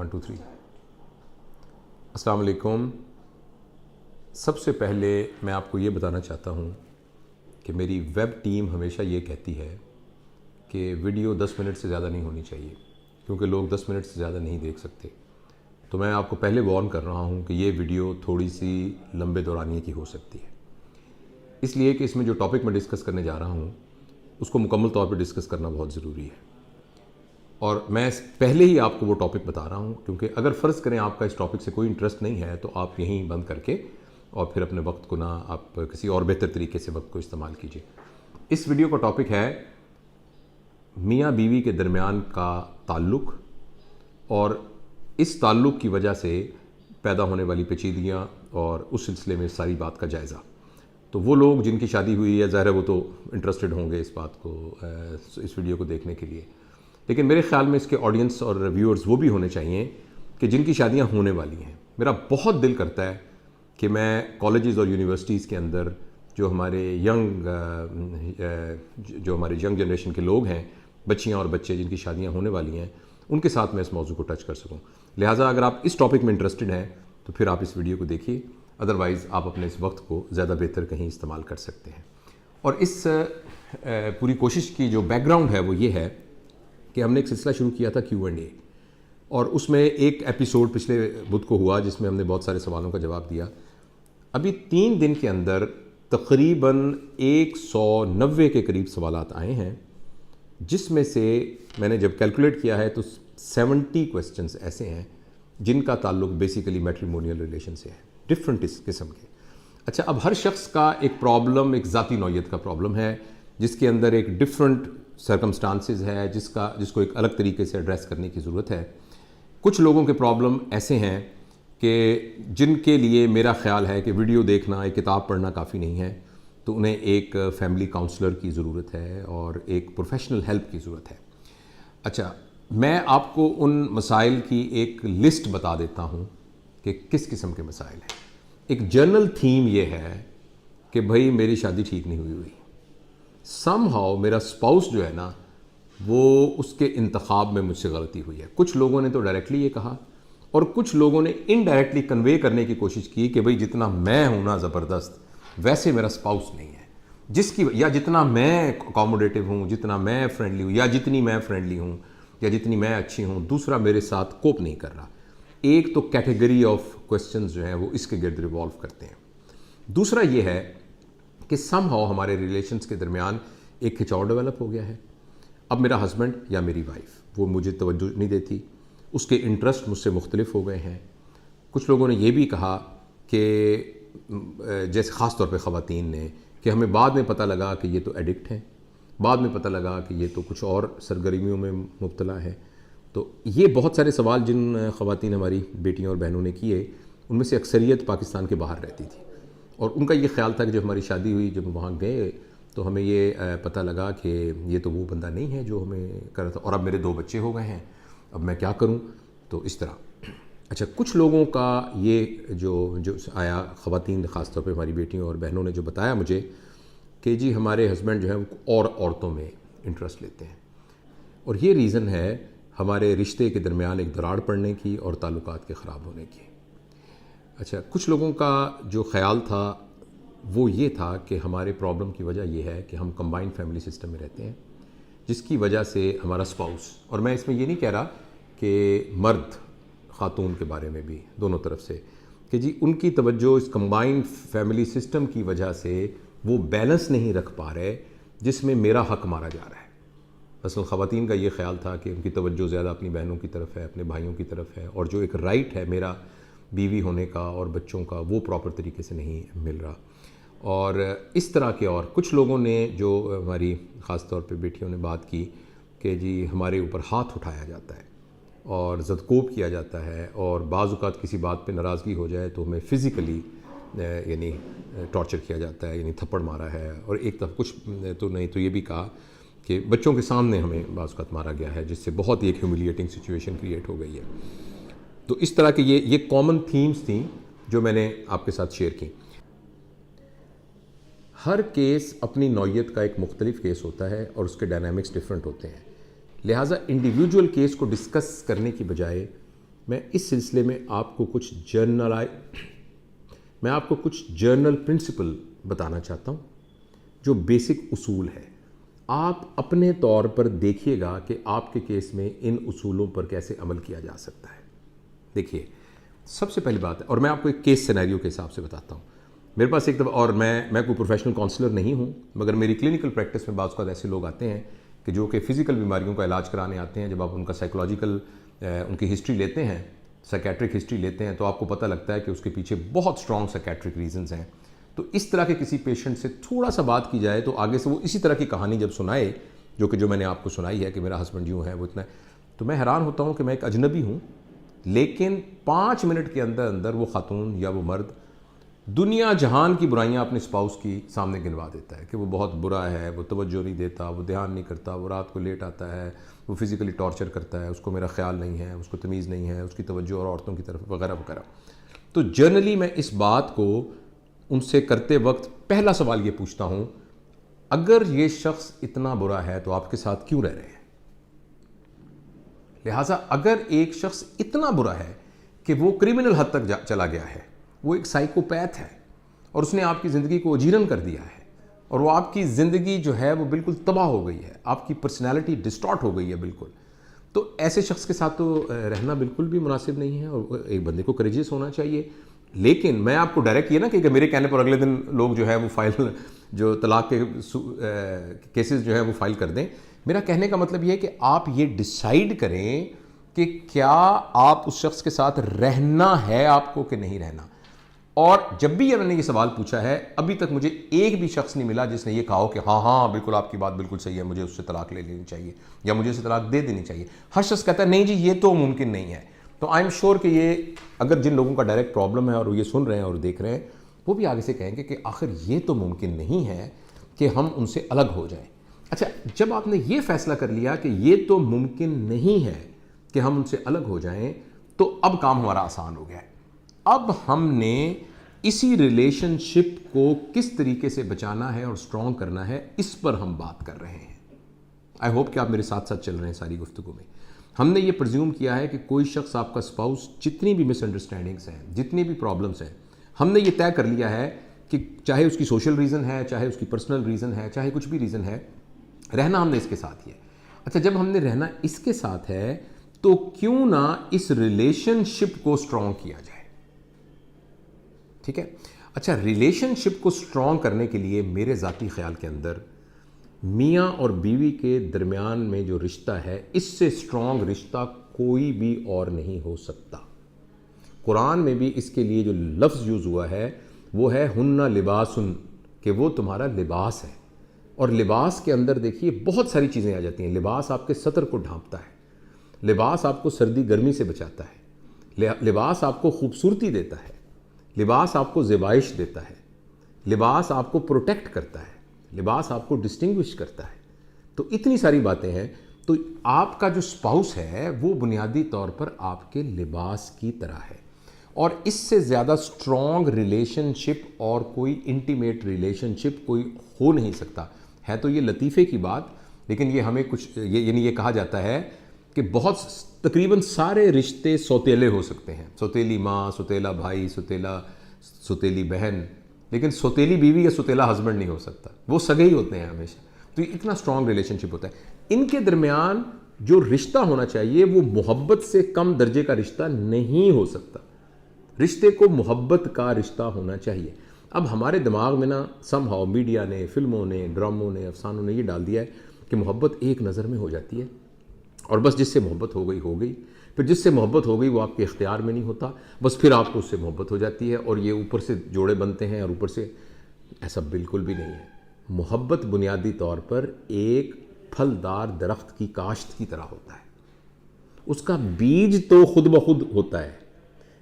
1 2 3 السلام علیکم. سب سے پہلے میں آپ کو یہ بتانا چاہتا ہوں کہ میری ویب ٹیم ہمیشہ یہ کہتی ہے کہ ویڈیو 10 منٹ سے زیادہ نہیں ہونی چاہیے کیونکہ لوگ 10 منٹ سے زیادہ نہیں دیکھ سکتے. تو میں آپ کو پہلے وارن کر رہا ہوں کہ یہ ویڈیو تھوڑی سی لمبے دورانیے کی ہو سکتی ہے، اس لیے کہ اس میں جو ٹاپک میں ڈسکس کرنے جا رہا ہوں اس کو مکمل طور پہ ڈسکس کرنا بہت ضروری ہے. اور میں پہلے ہی آپ کو وہ ٹاپک بتا رہا ہوں کیونکہ اگر فرض کریں آپ کا اس ٹاپک سے کوئی انٹرسٹ نہیں ہے تو آپ یہیں بند کر کے اور پھر اپنے وقت کو آپ کسی اور بہتر طریقے سے وقت کو استعمال کیجیے. اس ویڈیو کا ٹاپک ہے میاں بیوی کے درمیان کا تعلق اور اس تعلق کی وجہ سے پیدا ہونے والی پیچیدگیاں اور اس سلسلے میں ساری بات کا جائزہ. تو وہ لوگ جن کی شادی ہوئی ہے ظاہر ہے وہ تو انٹرسٹڈ ہوں گے اس بات کو، اس ویڈیو کو دیکھنے کے لیے، لیکن میرے خیال میں اس کے آڈینس اور ویورز وہ بھی ہونے چاہیے کہ جن کی شادیاں ہونے والی ہیں. میرا بہت دل کرتا ہے کہ میں کالجز اور یونیورسٹیز کے اندر جو ہمارے ینگ جنریشن کے لوگ ہیں، بچیاں اور بچے جن کی شادیاں ہونے والی ہیں، ان کے ساتھ میں اس موضوع کو ٹچ کر سکوں. لہٰذا اگر آپ اس ٹاپک میں انٹرسٹڈ ہیں تو پھر آپ اس ویڈیو کو دیکھیے، ادروائز آپ اپنے اس وقت کو زیادہ بہتر کہیں استعمال کر سکتے ہیں. اور اس پوری کوشش کی جو بیک گراؤنڈ ہے وہ یہ ہے کہ ہم نے ایک سلسلہ شروع کیا تھا Q&A، اور اس میں ایک ایپیسوڈ پچھلے بدھ کو ہوا جس میں ہم نے بہت سارے سوالوں کا جواب دیا. ابھی 3 دن کے اندر تقریباً 190 کے قریب سوالات آئے ہیں، جس میں سے میں نے جب کیلکولیٹ کیا ہے تو 70 کویسچنز ایسے ہیں جن کا تعلق بیسیکلی میٹریمونیل ریلیشن سے ہے، ڈفرنٹ اس قسم کے. اچھا، اب ہر شخص کا ایک پرابلم ایک ذاتی نوعیت کا پرابلم ہے جس کے اندر ایک ڈفرنٹ سرکمسٹانسز ہے جس کو ایک الگ طریقے سے ایڈریس کرنے کی ضرورت ہے. کچھ لوگوں کے پرابلم ایسے ہیں کہ جن کے لیے میرا خیال ہے کہ ویڈیو دیکھنا، ایک کتاب پڑھنا کافی نہیں ہے، تو انہیں ایک فیملی کاؤنسلر کی ضرورت ہے اور ایک پروفیشنل ہیلپ کی ضرورت ہے. اچھا، میں آپ کو ان مسائل کی ایک لسٹ بتا دیتا ہوں کہ کس قسم کے مسائل ہیں. ایک جنرل تھیم یہ ہے کہ بھائی میری شادی ٹھیک نہیں ہوئی، سم ہاؤ میرا اسپاؤس جو ہے نا وہ اس کے انتخاب میں مجھ سے غلطی ہوئی ہے. کچھ لوگوں نے تو ڈائریکٹلی یہ کہا اور کچھ لوگوں نے انڈائریکٹلی کنوے کرنے کی کوشش کی کہ بھئی جتنا میں ہوں نا زبردست ویسے میرا اسپاؤس نہیں ہے، یا جتنا میں اکاموڈیٹو ہوں، جتنا میں فرینڈلی ہوں، یا جتنی میں فرینڈلی ہوں، یا جتنی میں اچھی ہوں، دوسرا میرے ساتھ کوپ نہیں کر رہا. ایک تو کیٹیگری آف کویسچنز جو ہیں وہ اس کے گرد ریوالو کرتے ہیں. دوسرا یہ ہے کہ سم ہاؤ ہمارے ریلیشنز کے درمیان ایک کھچاؤ ڈیولپ ہو گیا ہے. اب میرا ہسبینڈ یا میری وائف وہ مجھے توجہ نہیں دیتی، اس کے انٹرسٹ مجھ سے مختلف ہو گئے ہیں. کچھ لوگوں نے یہ بھی کہا کہ جیسے خاص طور پہ خواتین نے کہ ہمیں بعد میں پتہ لگا کہ یہ تو ایڈکٹ ہیں، بعد میں پتہ لگا کہ یہ تو کچھ اور سرگرمیوں میں مبتلا ہے. تو یہ بہت سارے سوال جن خواتین ہماری بیٹیوں اور بہنوں نے کیے، ان میں سے اکثریت پاکستان کے باہر رہتی تھی اور ان کا یہ خیال تھا کہ جب ہماری شادی ہوئی، جب وہاں گئے تو ہمیں یہ پتہ لگا کہ یہ تو وہ بندہ نہیں ہے جو ہمیں کر رہا تھا، اور اب میرے 2 بچے ہو گئے ہیں، اب میں کیا کروں. تو اس طرح اچھا کچھ لوگوں کا یہ جو آیا، خواتین خاص طور پہ ہماری بیٹیوں اور بہنوں نے جو بتایا مجھے کہ جی ہمارے ہسبینڈ جو ہیں اور عورتوں میں انٹرسٹ لیتے ہیں، اور یہ ریزن ہے ہمارے رشتے کے درمیان ایک دراڑ پڑنے کی اور تعلقات کے خراب ہونے کی. اچھا، کچھ لوگوں کا جو خیال تھا وہ یہ تھا کہ ہمارے پرابلم کی وجہ یہ ہے کہ ہم کمبائنڈ فیملی سسٹم میں رہتے ہیں، جس کی وجہ سے ہمارا اسپاؤس، اور میں اس میں یہ نہیں کہہ رہا کہ مرد خاتون کے بارے میں بھی دونوں طرف سے، کہ جی ان کی توجہ اس کمبائنڈ فیملی سسٹم کی وجہ سے وہ بیلنس نہیں رکھ پا رہے جس میں میرا حق مارا جا رہا ہے. اصل خواتین کا یہ خیال تھا کہ ان کی توجہ زیادہ اپنی بہنوں کی طرف ہے، اپنے بھائیوں کی طرف ہے، اور جو ایک رائٹ ہے میرا بیوی ہونے کا اور بچوں کا وہ پراپر طریقے سے نہیں مل رہا. اور اس طرح کے اور کچھ لوگوں نے جو ہماری خاص طور پہ بیٹیوں نے بات کی کہ جی ہمارے اوپر ہاتھ اٹھایا جاتا ہے اور زدکوب کیا جاتا ہے، اور بعض اوقات کسی بات پہ ناراضگی ہو جائے تو ہمیں فزیکلی یعنی ٹارچر کیا جاتا ہے، یعنی تھپڑ مارا ہے، اور ایک طرف کچھ تو نہیں تو یہ بھی کہا کہ بچوں کے سامنے ہمیں بعض اوقات مارا گیا ہے، جس سے بہت ایک ہیوملیٹنگ سچویشن کریٹ ہو گئی ہے. تو اس طرح کے یہ کامن تھیمز تھیں جو میں نے آپ کے ساتھ شیئر کی. ہر کیس اپنی نوعیت کا ایک مختلف کیس ہوتا ہے اور اس کے ڈائنامکس ڈیفرنٹ ہوتے ہیں. لہٰذا انڈیویجول کیس کو ڈسکس کرنے کی بجائے میں اس سلسلے میں آپ کو کچھ جرنل پرنسپل بتانا چاہتا ہوں جو بیسک اصول ہے. آپ اپنے طور پر دیکھیے گا کہ آپ کے کیس میں ان اصولوں پر کیسے عمل کیا جا سکتا ہے. دیکھیے سب سے پہلی بات ہے, اور میں آپ کو ایک کیس سینیریو کے حساب سے بتاتا ہوں. میرے پاس ایک دفعہ, اور میں کوئی پروفیشنل کاؤنسلر نہیں ہوں, مگر میری کلینکل پریکٹس میں بعض اوقات ایسے لوگ آتے ہیں کہ جو کہ فزیکل بیماریوں کا علاج کرانے آتے ہیں. جب آپ ان کا سائیکولوجیکل ان کی ہسٹری لیتے ہیں, سائیکیٹرک ہسٹری لیتے ہیں, تو آپ کو پتہ لگتا ہے کہ اس کے پیچھے بہت اسٹرانگ سائیکیٹرک ریزنز ہیں. تو اس طرح کے کسی پیشنٹ سے تھوڑا سا بات کی جائے تو آگے سے وہ اسی طرح کی کہانی جب سنائے جو میں نے آپ کو سنائی ہے کہ میرا ہسبینڈ یوں ہے وہ اتنا ہے, تو میں حیران ہوتا ہوں کہ میں ایک اجنبی ہوں, لیکن 5 منٹ کے اندر اندر وہ خاتون یا وہ مرد دنیا جہان کی برائیاں اپنے اسپاؤس کی سامنے گنوا دیتا ہے کہ وہ بہت برا ہے, وہ توجہ نہیں دیتا, وہ دھیان نہیں کرتا, وہ رات کو لیٹ آتا ہے, وہ فزیکلی ٹارچر کرتا ہے, اس کو میرا خیال نہیں ہے, اس کو تمیز نہیں ہے, اس کی توجہ اور عورتوں کی طرف وغیرہ وغیرہ. تو جنرلی میں اس بات کو ان سے کرتے وقت پہلا سوال یہ پوچھتا ہوں, اگر یہ شخص اتنا برا ہے تو آپ کے ساتھ کیوں رہ رہے ہیں؟ لہٰذا اگر ایک شخص اتنا برا ہے کہ وہ کرمنل حد تک چلا گیا ہے, وہ ایک سائیکوپیتھ ہے اور اس نے آپ کی زندگی کو اجیرن کر دیا ہے, اور وہ آپ کی زندگی جو ہے وہ بالکل تباہ ہو گئی ہے, آپ کی پرسنالٹی ڈسٹارٹ ہو گئی ہے بالکل, تو ایسے شخص کے ساتھ تو رہنا بالکل بھی مناسب نہیں ہے. اور ایک بندے کو کریجیس ہونا چاہیے. لیکن میں آپ کو ڈائریکٹ یہ نا کہ میرے کہنے پر اگلے دن لوگ جو ہے وہ فائل جو طلاق کے کیسز جو ہے وہ فائل کر دیں. میرا کہنے کا مطلب یہ ہے کہ آپ یہ ڈیسائیڈ کریں کہ کیا آپ اس شخص کے ساتھ رہنا ہے آپ کو کہ نہیں رہنا. اور جب بھی میں نے یہ سوال پوچھا ہے, ابھی تک مجھے ایک بھی شخص نہیں ملا جس نے یہ کہا ہو کہ ہاں بالکل آپ کی بات بالکل صحیح ہے, مجھے اس سے طلاق لے لینی چاہیے یا مجھے اسے طلاق دے دینی چاہیے. ہر شخص کہتا ہے نہیں جی یہ تو ممکن نہیں ہے. تو آئی ایم شیور کہ یہ اگر جن لوگوں کا ڈائریکٹ پرابلم ہے اور وہ یہ سن رہے ہیں اور دیکھ رہے ہیں, وہ بھی آگے سے کہیں گے کہ آخر یہ تو ممکن نہیں ہے کہ ہم ان سے الگ ہو جائیں. اچھا, جب آپ نے یہ فیصلہ کر لیا کہ یہ تو ممکن نہیں ہے کہ ہم ان سے الگ ہو جائیں, تو اب کام ہمارا آسان ہو گیا ہے. اب ہم نے اسی ریلیشن شپ کو کس طریقے سے بچانا ہے اور اسٹرانگ کرنا ہے, اس پر ہم بات کر رہے ہیں. آئی ہوپ کہ آپ میرے ساتھ ساتھ چل رہے ہیں ساری گفتگو میں. ہم نے یہ پرزیوم کیا ہے کہ کوئی شخص آپ کا اسپاؤس, جتنی بھی مس انڈرسٹینڈنگس ہیں, جتنی بھی پرابلمس ہیں, ہم نے یہ طے کر لیا ہے کہ چاہے اس کی سوشل ریزن ہے, چاہے اس کی پرسنل ریزن ہے, چاہے کچھ بھی ریزن ہے, رہنا ہم نے اس کے ساتھ ہی ہے. اچھا, جب ہم نے رہنا اس کے ساتھ ہے تو کیوں نہ اس ریلیشن شپ کو اسٹرانگ کیا جائے. ٹھیک ہے. اچھا, ریلیشن شپ کو اسٹرانگ کرنے کے لیے میرے ذاتی خیال کے اندر میاں اور بیوی کے درمیان میں جو رشتہ ہے, اس سے اسٹرانگ رشتہ کوئی بھی اور نہیں ہو سکتا. قرآن میں بھی اس کے لیے جو لفظ یوز ہوا ہے وہ ہے ہن لباسن, کہ وہ تمہارا لباس ہے. اور لباس کے اندر دیکھیے بہت ساری چیزیں آ جاتی ہیں. لباس آپ کے سطر کو ڈھانپتا ہے, لباس آپ کو سردی گرمی سے بچاتا ہے, لباس آپ کو خوبصورتی دیتا ہے, لباس آپ کو زیبائش دیتا ہے, لباس آپ کو پروٹیکٹ کرتا ہے, لباس آپ کو ڈسٹنگوش کرتا ہے. تو اتنی ساری باتیں ہیں. تو آپ کا جو اسپاؤس ہے وہ بنیادی طور پر آپ کے لباس کی طرح ہے, اور اس سے زیادہ اسٹرانگ ریلیشن شپ اور کوئی انٹیمیٹ ریلیشن شپ کوئی ہو نہیں سکتا. ہے تو یہ لطیفے کی بات, لیکن یہ ہمیں کچھ یعنی یہ کہا جاتا ہے کہ بہت تقریباً سارے رشتے سوتیلے ہو سکتے ہیں, سوتیلی ماں, سوتیلا بھائی, سوتیلی بہن, لیکن سوتیلی بیوی یا سوتیلا ہسبینڈ نہیں ہو سکتا. وہ سگے ہی ہوتے ہیں ہمیشہ. تو یہ اتنا اسٹرانگ ریلیشن شپ ہوتا ہے. ان کے درمیان جو رشتہ ہونا چاہیے وہ محبت سے کم درجے کا رشتہ نہیں ہو سکتا. رشتے کو محبت کا رشتہ ہونا چاہیے. اب ہمارے دماغ میں نا سم ہاؤ میڈیا نے, فلموں نے, ڈراموں نے, افسانوں نے یہ ڈال دیا ہے کہ محبت ایک نظر میں ہو جاتی ہے, اور بس جس سے محبت ہو گئی. پھر جس سے محبت ہو گئی وہ آپ کے اختیار میں نہیں ہوتا, بس پھر آپ کو اس سے محبت ہو جاتی ہے, اور یہ اوپر سے جوڑے بنتے ہیں, اور اوپر سے ایسا بالکل بھی نہیں ہے. محبت بنیادی طور پر ایک پھلدار درخت کی کاشت کی طرح ہوتا ہے. اس کا بیج تو خود بخود ہوتا ہے,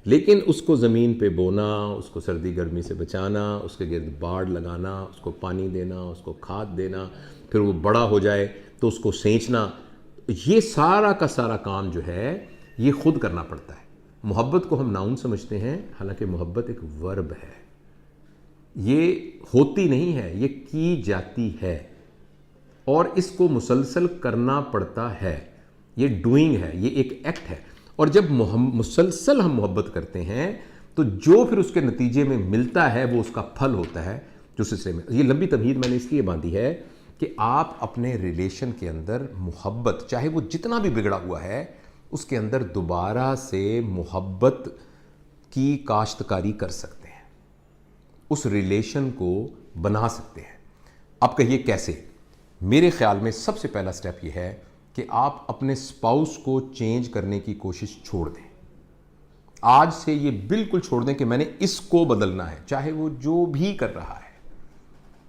لیکن اس کو زمین پہ بونا, اس کو سردی گرمی سے بچانا, اس کے گرد باڑ لگانا, اس کو پانی دینا, اس کو کھاد دینا, پھر وہ بڑا ہو جائے تو اس کو سینچنا, یہ سارا کا سارا کام جو ہے یہ خود کرنا پڑتا ہے. محبت کو ہم ناؤن سمجھتے ہیں, حالانکہ محبت ایک ورب ہے. یہ ہوتی نہیں ہے, یہ کی جاتی ہے, اور اس کو مسلسل کرنا پڑتا ہے. یہ ڈوئنگ ہے, یہ ایک ایکٹ ہے. اور جب مسلسل ہم محبت کرتے ہیں تو جو پھر اس کے نتیجے میں ملتا ہے وہ اس کا پھل ہوتا ہے جو سلسلے میں. یہ لمبی تمہید میں نے اس لیے باندھی ہے کہ آپ اپنے ریلیشن کے اندر محبت, چاہے وہ جتنا بھی بگڑا ہوا ہے, اس کے اندر دوبارہ سے محبت کی کاشتکاری کر سکتے ہیں, اس ریلیشن کو بنا سکتے ہیں. آپ کہیے کیسے؟ میرے خیال میں سب سے پہلا سٹیپ یہ ہے کہ آپ اپنے اسپاؤس کو چینج کرنے کی کوشش چھوڑ دیں. آج سے یہ بالکل چھوڑ دیں کہ میں نے اس کو بدلنا ہے, چاہے وہ جو بھی کر رہا ہے.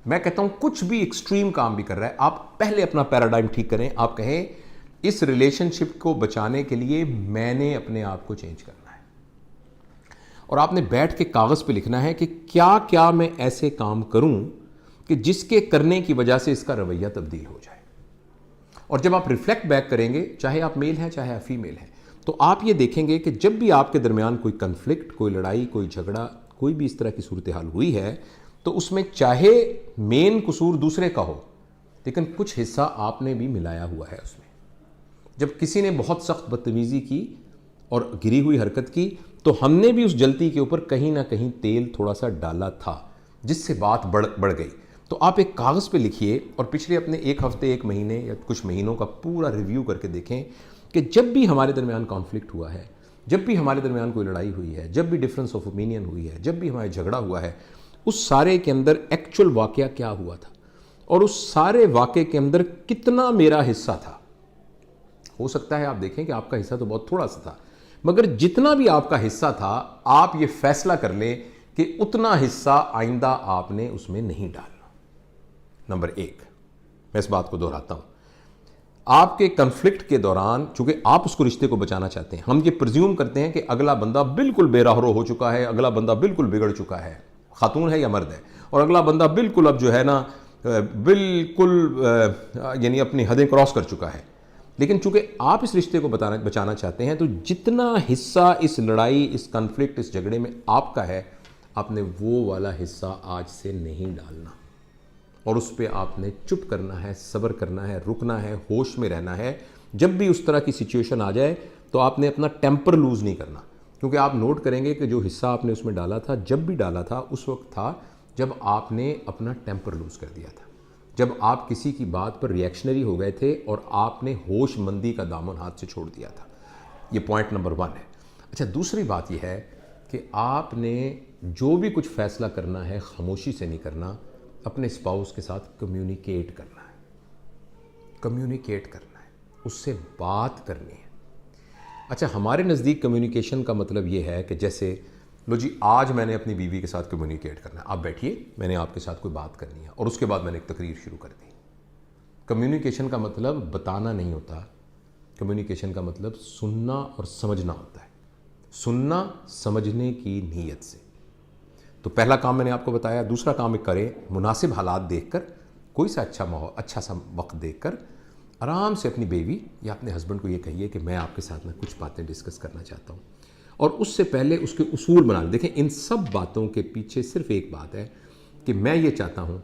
میں کہتا ہوں کچھ بھی ایکسٹریم کام بھی کر رہا ہے, آپ پہلے اپنا پیراڈائم ٹھیک کریں. آپ کہیں اس ریلیشن شپ کو بچانے کے لیے میں نے اپنے آپ کو چینج کرنا ہے, اور آپ نے بیٹھ کے کاغذ پہ لکھنا ہے کہ کیا کیا میں ایسے کام کروں کہ جس کے کرنے کی وجہ سے اس کا رویہ تبدیل ہو جائے. اور جب آپ ریفلیکٹ بیک کریں گے, چاہے آپ میل ہیں چاہے آپ فیمیل ہیں, تو آپ یہ دیکھیں گے کہ جب بھی آپ کے درمیان کوئی کنفلکٹ, کوئی لڑائی, کوئی جھگڑا, کوئی بھی اس طرح کی صورتحال ہوئی ہے, تو اس میں چاہے مین قصور دوسرے کا ہو لیکن کچھ حصہ آپ نے بھی ملایا ہوا ہے اس میں. جب کسی نے بہت سخت بدتمیزی کی اور گری ہوئی حرکت کی تو ہم نے بھی اس جلتی کے اوپر کہیں نہ کہیں تیل تھوڑا سا ڈالا تھا جس سے بات بڑھ گئی. تو آپ ایک کاغذ پہ لکھیے اور پچھلے اپنے ایک ہفتے, ایک مہینے یا کچھ مہینوں کا پورا ریویو کر کے دیکھیں کہ جب بھی ہمارے درمیان کانفلکٹ ہوا ہے, جب بھی ہمارے درمیان کوئی لڑائی ہوئی ہے, جب بھی ڈفرنس آف اوپینین ہوئی ہے, جب بھی ہمارے جھگڑا ہوا ہے, اس سارے کے اندر ایکچول واقعہ کیا ہوا تھا اور اس سارے واقعے کے اندر کتنا میرا حصہ تھا. ہو سکتا ہے آپ دیکھیں کہ آپ کا حصہ تو بہت تھوڑا سا تھا, مگر جتنا بھی آپ کا حصہ تھا آپ یہ فیصلہ کر لیں کہ اتنا حصہ آئندہ آپ نے اس میں نہیں ڈالنا. نمبر 1, میں اس بات کو دہراتا ہوں, آپ کے کنفلکٹ کے دوران چونکہ آپ اس کو رشتے کو بچانا چاہتے ہیں, ہم یہ پرزیوم کرتے ہیں کہ اگلا بندہ بالکل بے راہ رو ہو چکا ہے, اگلا بندہ بالکل بگڑ چکا ہے, خاتون ہے یا مرد ہے, اور اگلا بندہ بالکل اب جو ہے نا بالکل یعنی اپنی حدیں کراس کر چکا ہے. لیکن چونکہ آپ اس رشتے کو بچانا چاہتے ہیں تو جتنا حصہ اس لڑائی, اس کنفلکٹ, اس جھگڑے میں آپ کا ہے, آپ نے وہ والا حصہ آج سے نہیں ڈالنا, اور اس پہ آپ نے چپ کرنا ہے, صبر کرنا ہے, رکنا ہے, ہوش میں رہنا ہے. جب بھی اس طرح کی سچویشن آ جائے تو آپ نے اپنا ٹیمپر لوز نہیں کرنا, کیونکہ آپ نوٹ کریں گے کہ جو حصہ آپ نے اس میں ڈالا تھا, جب بھی ڈالا تھا اس وقت تھا جب آپ نے اپنا ٹیمپر لوز کر دیا تھا, جب آپ کسی کی بات پر ریئیکشنری ہو گئے تھے اور آپ نے ہوش مندی کا دامن ہاتھ سے چھوڑ دیا تھا. یہ پوائنٹ نمبر 1 ہے. اچھا, دوسری بات یہ ہے کہ آپ نے جو بھی کچھ فیصلہ کرنا ہے خاموشی سے نہیں کرنا, اپنے اسپاؤس کے ساتھ کمیونیکیٹ کرنا ہے, کمیونیکیٹ کرنا ہے, اس سے بات کرنی ہے. اچھا, ہمارے نزدیک کمیونیکیشن کا مطلب یہ ہے کہ جیسے لو جی آج میں نے اپنی بیوی کے ساتھ کمیونیکیٹ کرنا ہے, آپ بیٹھیے, میں نے آپ کے ساتھ کوئی بات کرنی ہے, اور اس کے بعد میں نے ایک تقریر شروع کر دی. کمیونیکیشن کا مطلب بتانا نہیں ہوتا, کمیونیکیشن کا مطلب سننا اور سمجھنا ہوتا ہے, سننا سمجھنے کی نیت سے. تو پہلا کام میں نے آپ کو بتایا. دوسرا کام ایک کریں, مناسب حالات دیکھ کر, کوئی سا اچھا ماحول, اچھا سا وقت دیکھ کر آرام سے اپنی بیوی یا اپنے ہسبینڈ کو یہ کہیے کہ میں آپ کے ساتھ میں کچھ باتیں ڈسکس کرنا چاہتا ہوں, اور اس سے پہلے اس کے اصول بنا لیں. دیکھیں, ان سب باتوں کے پیچھے صرف ایک بات ہے کہ میں یہ چاہتا ہوں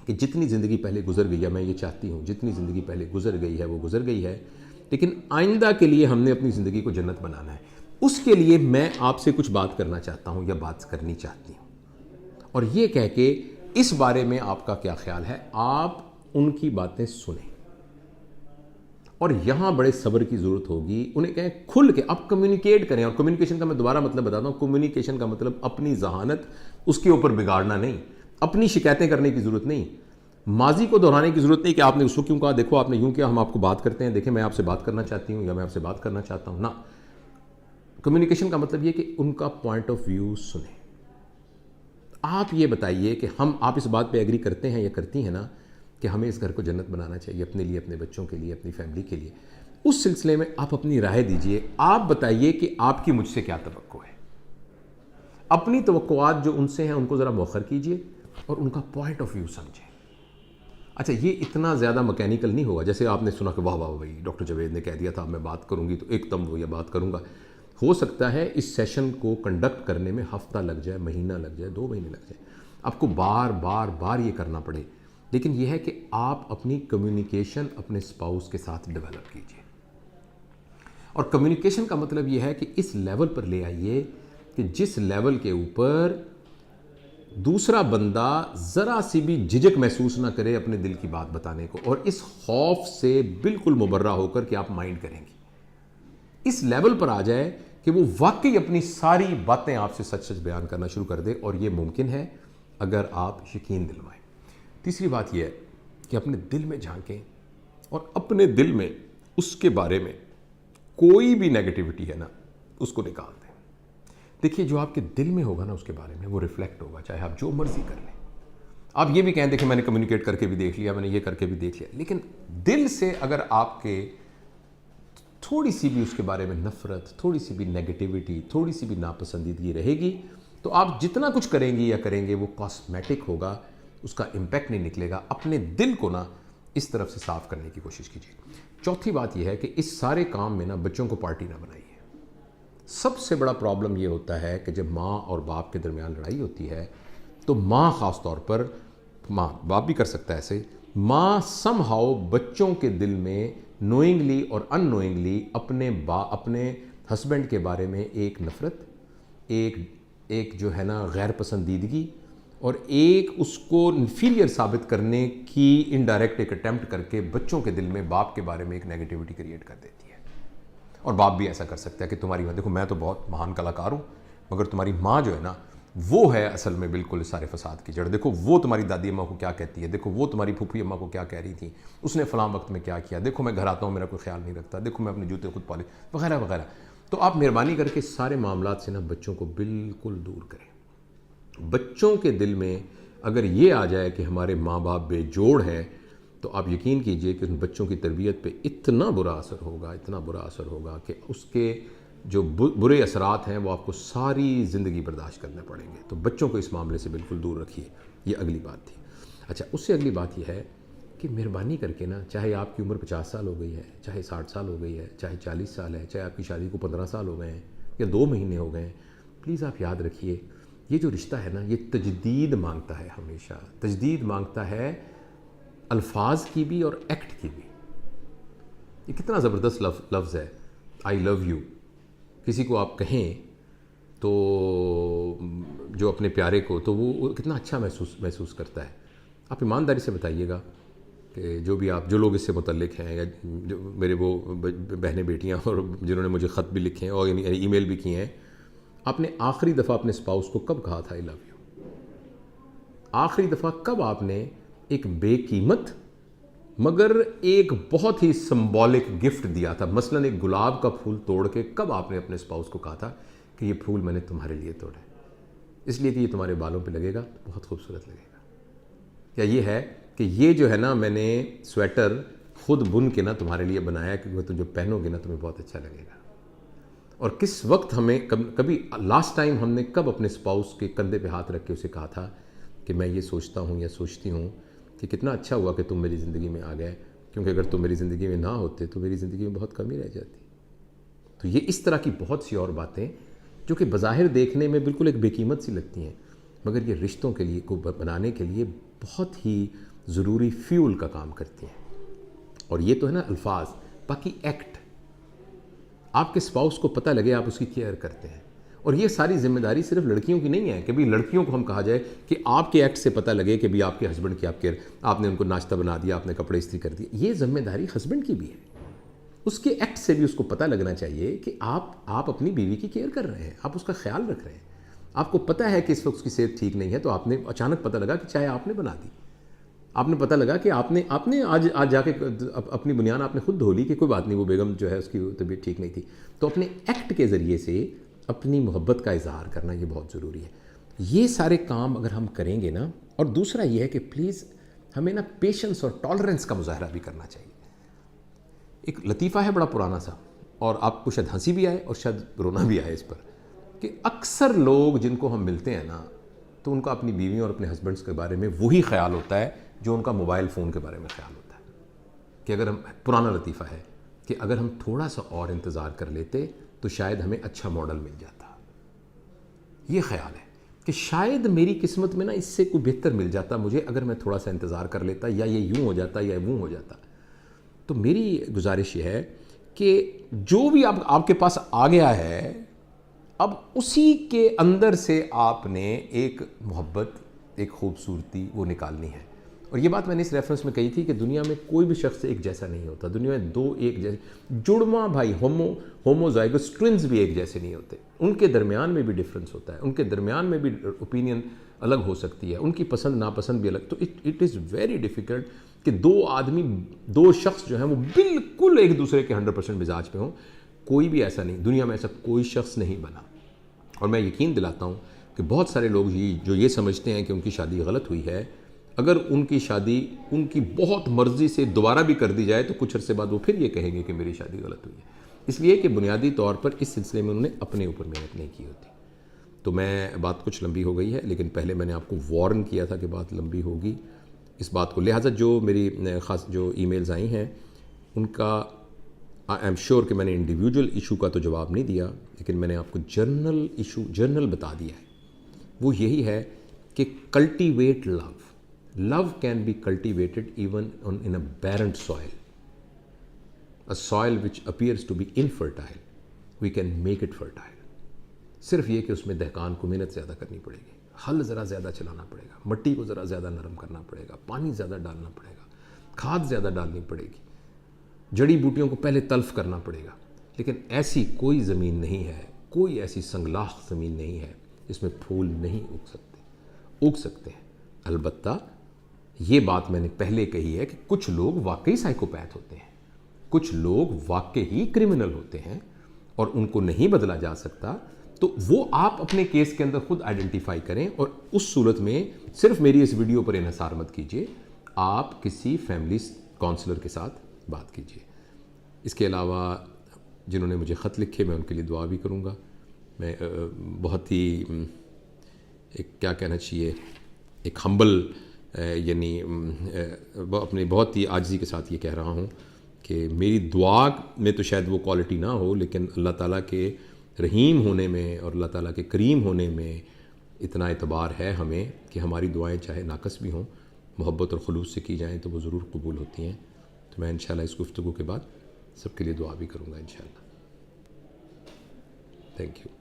کہ جتنی زندگی پہلے گزر گئی ہے, میں یہ چاہتی ہوں جتنی زندگی پہلے گزر گئی ہے وہ گزر گئی ہے, لیکن آئندہ کے لیے ہم نے اپنی زندگی کو جنت بنانا ہے. اس کے لیے میں آپ سے کچھ بات کرنا چاہتا ہوں یا بات کرنی چاہتی ہوں, اور یہ کہہ کے اس بارے میں آپ کا کیا خیال ہے, آپ ان کی باتیں سنیں. اور یہاں بڑے صبر کی ضرورت ہوگی. انہیں کہیں کھل کے آپ کمیونیکیٹ کریں. اور کمیونیکیشن کا میں دوبارہ مطلب بتاتا ہوں, کمیونیکیشن کا مطلب اپنی ذہانت اس کے اوپر بگاڑنا نہیں, اپنی شکایتیں کرنے کی ضرورت نہیں, ماضی کو دہرانے کی ضرورت نہیں کہ آپ نے اس کو کیوں کہا, دیکھو آپ نے یوں کیا, ہم آپ کو بات کرتے ہیں, دیکھیں میں آپ سے بات کرنا چاہتی ہوں یا میں آپ سے بات کرنا چاہتا ہوں. نہ, کمیونیکیشن کا مطلب یہ کہ ان کا پوائنٹ آف ویو سنیں. آپ یہ بتائیے کہ آپ اس بات پہ ایگری کرتے ہیں یا کرتی ہیں نا کہ ہمیں اس گھر کو جنت بنانا چاہیے, اپنے لیے, اپنے بچوں کے لیے, اپنی فیملی کے لیے. اس سلسلے میں آپ اپنی رائے دیجئے. آپ بتائیے کہ آپ کی مجھ سے کیا توقع ہے. اپنی توقعات جو ان سے ہیں ان کو ذرا مؤخر کیجئے اور ان کا پوائنٹ آف ویو سمجھیں. اچھا, یہ اتنا زیادہ مکینیکل نہیں ہوگا جیسے آپ نے سنا کہ واہ واہ بھائی ڈاکٹر جاوید نے کہہ دیا تھا میں بات کروں گی تو ایک دم وہ یہ بات کروں گا. ہو سکتا ہے اس سیشن کو کنڈکٹ کرنے میں ہفتہ لگ جائے, مہینہ لگ جائے, 2 مہینے لگ جائے, آپ کو بار بار بار یہ کرنا پڑے. لیکن یہ ہے کہ آپ اپنی کمیونیکیشن اپنے اسپاؤس کے ساتھ ڈیولپ کیجئے. اور کمیونیکیشن کا مطلب یہ ہے کہ اس لیول پر لے آئیے کہ جس لیول کے اوپر دوسرا بندہ ذرا سی بھی جھجک محسوس نہ کرے اپنے دل کی بات بتانے کو، اور اس خوف سے بالکل مبرہ ہو کر کہ آپ مائنڈ کریں گے، اس لیول پر آ جائے کہ وہ واقعی اپنی ساری باتیں آپ سے سچ سچ بیان کرنا شروع کر دے. اور یہ ممکن ہے اگر آپ یقین دلوائیں. تیسری بات یہ ہے کہ اپنے دل میں جھانکیں اور اپنے دل میں اس کے بارے میں کوئی بھی نیگیٹیوٹی ہے نا اس کو نکال دیں. دیکھیے جو آپ کے دل میں ہوگا نا اس کے بارے میں وہ ریفلیکٹ ہوگا، چاہے آپ جو مرضی کر لیں. آپ یہ بھی کہیں دیکھیں میں نے کمیونیکیٹ کر کے بھی دیکھ لیا، میں نے یہ کر کے بھی دیکھ لیا، لیکن دل سے اگر آپ کے تھوڑی سی بھی اس کے بارے میں نفرت، تھوڑی سی بھی نیگیٹیوٹی، تھوڑی سی بھی ناپسندیدگی رہے گی تو آپ جتنا کچھ کریں گی یا کریں گے وہ کاسمیٹک ہوگا، اس کا امپیکٹ نہیں نکلے گا. اپنے دل کو نا اس طرف سے صاف کرنے کی کوشش کیجیے. چوتھی بات یہ ہے کہ اس سارے کام میں نا بچوں کو پارٹی نہ بنائیے. سب سے بڑا پرابلم یہ ہوتا ہے کہ جب ماں اور باپ کے درمیان لڑائی ہوتی ہے تو ماں خاص طور پر، ماں باپ بھی کر سکتا ہے ایسے، ماں سم ہاؤ بچوں کے دل میں نوئنگلی اور ان نوئنگلی اپنے ہسبینڈ کے بارے میں ایک نفرت، ایک جو ہے نا غیر پسندیدگی، اور ایک اس کو انفیریئر ثابت کرنے کی انڈائریکٹ ایک اٹیمپٹ کر کے بچوں کے دل میں باپ کے بارے میں ایک نیگیٹیوٹی کریٹ کر دیتی ہے. اور باپ بھی ایسا کر سکتا ہے کہ تمہاری ماں، دیکھو میں تو بہت مہان کلاکار ہوں مگر تمہاری ماں جو ہے نا وہ ہے اصل میں بالکل سارے فساد کی جڑ. دیکھو وہ تمہاری دادی اماں کو کیا کہتی ہے، دیکھو وہ تمہاری پھوپھی اماں کو کیا کہہ رہی تھی، اس نے فلاں وقت میں کیا کیا، دیکھو میں گھر آتا ہوں میرا کوئی خیال نہیں رکھتا، دیکھو میں اپنے جوتے خود پالش وغیرہ وغیرہ. تو آپ مہربانی کر کے سارے معاملات سے نا بچوں کو بالکل دور کریں. بچوں کے دل میں اگر یہ آ جائے کہ ہمارے ماں باپ بے جوڑ ہیں تو آپ یقین کیجئے کہ ان بچوں کی تربیت پہ اتنا برا اثر ہوگا کہ اس کے جو برے اثرات ہیں وہ آپ کو ساری زندگی برداشت کرنے پڑیں گے. تو بچوں کو اس معاملے سے بالکل دور رکھیے. یہ اگلی بات تھی. اچھا، اس سے اگلی بات یہ ہے کہ مہربانی کر کے نا، چاہے آپ کی عمر 50 سال ہو گئی ہے، چاہے 60 سال ہو گئی ہے، چاہے 40 سال ہے، چاہے آپ کی شادی کو 15 سال ہو گئے ہیں یا 2 مہینے ہو گئے ہیں، پلیز آپ یاد رکھیے یہ جو رشتہ ہے نا یہ تجدید مانگتا ہے، ہمیشہ تجدید مانگتا ہے، الفاظ کی بھی اور ایکٹ کی بھی. یہ کتنا زبردست لفظ ہے، آئی لو یو. کسی کو آپ کہیں تو جو اپنے پیارے کو، تو وہ کتنا اچھا محسوس کرتا ہے. آپ ایمانداری سے بتائیے گا کہ جو لوگ اس سے متعلق ہیں، یا جو میرے وہ بہنیں بیٹیاں اور جنہوں نے مجھے خط بھی لکھے ہیں اور یعنی ای میل بھی کیے ہیں، آپ نے آخری دفعہ اپنے اسپاؤس کو کب کہا تھا آئی لو یو؟ آخری دفعہ کب آپ نے ایک بے قیمت مگر ایک بہت ہی سمبولک گفٹ دیا تھا؟ مثلاً ایک گلاب کا پھول توڑ کے کب آپ نے اپنے اسپاؤس کو کہا تھا کہ یہ پھول میں نے تمہارے لیے توڑا ہے، اس لیے کہ یہ تمہارے بالوں پہ لگے گا تو بہت خوبصورت لگے گا؟ یا یہ ہے کہ یہ جو ہے نا میں نے سویٹر خود بن کے نا تمہارے لیے بنایا کیونکہ تم جو پہنو گے نا تمہیں بہت اچھا لگے گا؟ اور کس وقت ہمیں کبھی لاسٹ ٹائم ہم نے کب اپنے اسپاؤس کے کندھے پہ ہاتھ رکھ کے اسے کہا تھا کہ میں یہ سوچتا ہوں یا سوچتی ہوں کہ کتنا اچھا ہوا کہ تم میری زندگی میں آ گئے، کیونکہ اگر تم میری زندگی میں نہ ہوتے تو میری زندگی میں بہت کمی رہ جاتی. تو یہ اس طرح کی بہت سی اور باتیں جو کہ بظاہر دیکھنے میں بالکل ایک بے قیمت سی لگتی ہیں مگر یہ رشتوں کے لیے کو بنانے کے لیے بہت ہی ضروری فیول کا کام کرتی ہیں. اور یہ تو ہے نا الفاظ. باقی ایکٹ، آپ کے اسپاؤس کو پتہ لگے آپ اس کی کیئر کرتے ہیں. اور یہ ساری ذمہ داری صرف لڑکیوں کی نہیں ہے کہ بھی لڑکیوں کو ہم کہا جائے کہ آپ کے ایکٹ سے پتہ لگے کہ بھی آپ کے ہسبینڈ کی آپ کیئر، آپ نے ان کو ناشتہ بنا دیا، آپ نے کپڑے استری کر دیے. یہ ذمہ داری ہسبینڈ کی بھی ہے. اس کے ایکٹ سے بھی اس کو پتہ لگنا چاہیے کہ آپ اپنی بیوی کی کیئر کر رہے ہیں، آپ اس کا خیال رکھ رہے ہیں. آپ کو پتہ ہے کہ اس وقت اس کی صحت ٹھیک نہیں ہے تو آپ نے اچانک پتہ لگا کہ چائے آپ نے بنا دی، آپ نے پتہ لگا کہ آپ نے آج جا کے اپنی بنیان آپ نے خود دھو لی کہ کوئی بات نہیں، وہ بیگم جو ہے اس کی طبیعت ٹھیک نہیں تھی. تو اپنے ایکٹ کے ذریعے سے اپنی محبت کا اظہار کرنا یہ بہت ضروری ہے. یہ سارے کام اگر ہم کریں گے نا، اور دوسرا یہ ہے کہ پلیز ہمیں نا پیشنس اور ٹالرنس کا مظاہرہ بھی کرنا چاہیے. ایک لطیفہ ہے بڑا پرانا سا، اور آپ کو شاید ہنسی بھی آئے اور شاید رونا بھی آئے اس پر، کہ اکثر لوگ جن کو ہم ملتے ہیں نا تو ان کا اپنی بیویوں اور اپنے ہسبینڈس کے بارے میں وہی خیال ہوتا ہے جو ان کا موبائل فون کے بارے میں خیال ہوتا ہے. کہ اگر ہم، پرانا لطیفہ ہے کہ اگر ہم تھوڑا سا اور انتظار کر لیتے تو شاید ہمیں اچھا ماڈل مل جاتا. یہ خیال ہے کہ شاید میری قسمت میں نا اس سے کوئی بہتر مل جاتا مجھے اگر میں تھوڑا سا انتظار کر لیتا، یا یہ یوں ہو جاتا یا وہ ہو جاتا. تو میری گزارش یہ ہے کہ جو بھی آپ کے پاس آ گیا ہے اب اسی کے اندر سے آپ نے ایک محبت، ایک خوبصورتی وہ نکالنی ہے. اور یہ بات میں نے اس ریفرنس میں کہی تھی کہ دنیا میں کوئی بھی شخص ایک جیسا نہیں ہوتا. دنیا میں دو ایک جیسے جڑواں بھائی ہوموزائگس ٹوئنز بھی ایک جیسے نہیں ہوتے. ان کے درمیان میں بھی ڈفرینس ہوتا ہے، ان کے درمیان میں بھی اوپینین الگ ہو سکتی ہے، ان کی پسند ناپسند بھی الگ. تو اٹ از ویری ڈیفیکلٹ کہ دو شخص جو ہیں وہ بالکل ایک دوسرے کے 100% مزاج پہ ہوں. کوئی بھی ایسا نہیں، دنیا میں ایسا کوئی شخص نہیں بنا. اور میں یقین دلاتا ہوں کہ بہت سارے لوگ جو یہ سمجھتے ہیں کہ ان کی شادی غلط ہوئی ہے، اگر ان کی شادی ان کی بہت مرضی سے دوبارہ بھی کر دی جائے تو کچھ عرصے بعد وہ پھر یہ کہیں گے کہ میری شادی غلط ہوئی ہے، اس لیے کہ بنیادی طور پر اس سلسلے میں انہوں نے اپنے اوپر محنت نہیں کی ہوتی. تو میں بات کچھ لمبی ہو گئی ہے، لیکن پہلے میں نے آپ کو وارن کیا تھا کہ بات لمبی ہوگی اس بات کو. لہٰذا جو میری خاص جو ای میلز آئی ہیں ان کا آئی ایم شیور کہ میں نے انڈیویجول ایشو کا تو جواب نہیں دیا، لیکن میں نے آپ کو جرنل بتا دیا ہے. وہ یہی ہے کہ cultivate love. Love can be cultivated even in a barren soil. A soil which appears to be infertile we can make it fertile. صرف یہ کہ اس میں دہقان کو محنت زیادہ کرنی پڑے گی، ہل ذرا زیادہ چلانا پڑے گا، مٹی کو ذرا زیادہ نرم کرنا پڑے گا، پانی زیادہ ڈالنا پڑے گا، کھاد زیادہ ڈالنی پڑے گی، جڑی بوٹیوں کو پہلے تلف کرنا پڑے گا. لیکن ایسی کوئی زمین نہیں ہے، کوئی ایسی سنگلاخ زمین نہیں ہے جس میں پھول نہیں اگ سکتے ہیں. البتہ یہ بات میں نے پہلے کہی ہے کہ کچھ لوگ واقعی سائیکوپیتھ ہوتے ہیں، کچھ لوگ واقعی کرمنل ہوتے ہیں اور ان کو نہیں بدلا جا سکتا. تو وہ آپ اپنے کیس کے اندر خود آئیڈینٹیفائی کریں، اور اس صورت میں صرف میری اس ویڈیو پر انحصار مت کیجیے، آپ کسی فیملی کونسلر کے ساتھ بات کیجیے. اس کے علاوہ جنہوں نے مجھے خط لکھے میں ان کے لیے دعا بھی کروں گا. میں بہت ہی کیا کہنا چاہیے، ایک ہمبل یعنی اپنی بہت ہی عاجزی کے ساتھ یہ کہہ رہا ہوں کہ میری دعا میں تو شاید وہ کوالٹی نہ ہو، لیکن اللہ تعالیٰ کے رحیم ہونے میں اور اللہ تعالیٰ کے کریم ہونے میں اتنا اعتبار ہے ہمیں کہ ہماری دعائیں چاہے ناقص بھی ہوں، محبت اور خلوص سے کی جائیں تو وہ ضرور قبول ہوتی ہیں. تو میں انشاءاللہ اس گفتگو کے بعد سب کے لیے دعا بھی کروں گا انشاءاللہ. Thank you.